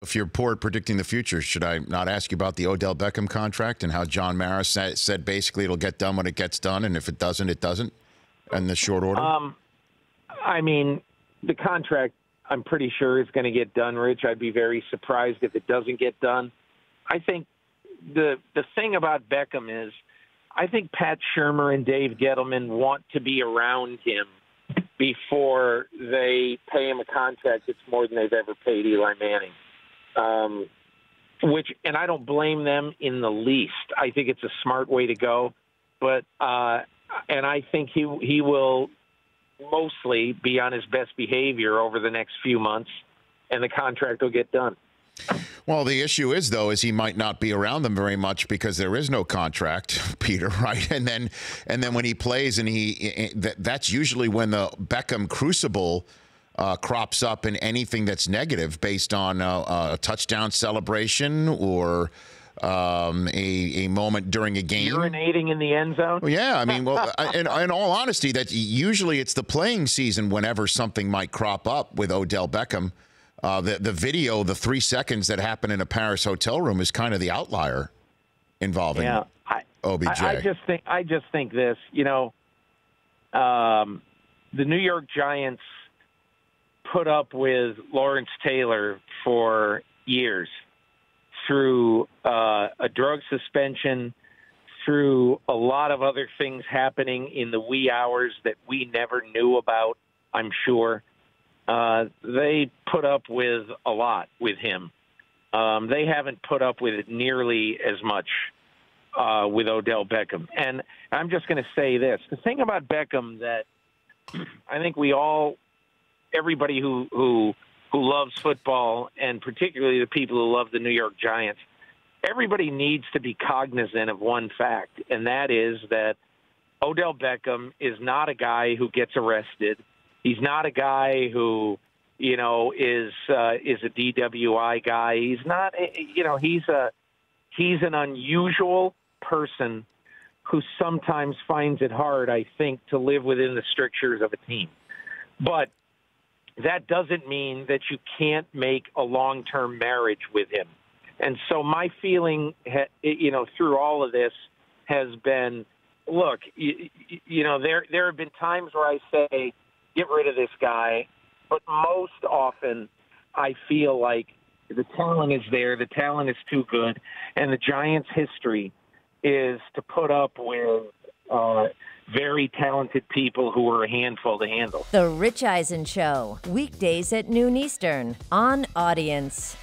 If you're poor at predicting the future, should I not ask you about the Odell Beckham contract and how John Mara said basically it'll get done when it gets done, and if it doesn't, it doesn't, and the short order? I mean, the contract, I'm pretty sure, is going to get done, Rich. I'd be very surprised if it doesn't get done. I think the thing about Beckham is I think Pat Shurmur and Dave Gettleman want to be around him before they pay him a contract that's more than they've ever paid Eli Manning. And I don't blame them in the least. I think it's a smart way to go, but and I think he will mostly be on his best behavior over the next few months, and the contract will get done. Well, the issue is, though, is he might not be around them very much because there is no contract, Peter, right? And then when he plays, and that's usually when the Beckham crucible crops up in anything that's negative based on a touchdown celebration or a moment during a game. Urinating in the end zone? Well, yeah, I mean, in all honesty, that usually it's the playing season whenever something might crop up with Odell Beckham. The video, the 3 seconds that happened in a Paris hotel room is kind of the outlier involving OBJ. I just think this, the New York Giants put up with Lawrence Taylor for years through a drug suspension, through a lot of other things happening in the wee hours that we never knew about, I'm sure. They put up with a lot with him. They haven't put up with it nearly as much with Odell Beckham. And I'm just going to say this. The thing about Beckham that I think everybody who loves football, and particularly the people who love the New York Giants, everybody needs to be cognizant of one fact, and that is that Odell Beckham is not a guy who gets arrested. He's not a guy who, is a DWI guy. He's not, he's an unusual person who sometimes finds it hard, I think, to live within the strictures of a team. But that doesn't mean that you can't make a long-term marriage with him. And so my feeling, through all of this has been, look, there have been times where I say, get rid of this guy. But most often I feel like the talent is there. The talent is too good. And the Giants' history is to put up with very talented people who are a handful to handle. The Rich Eisen Show, weekdays at noon Eastern on Audience.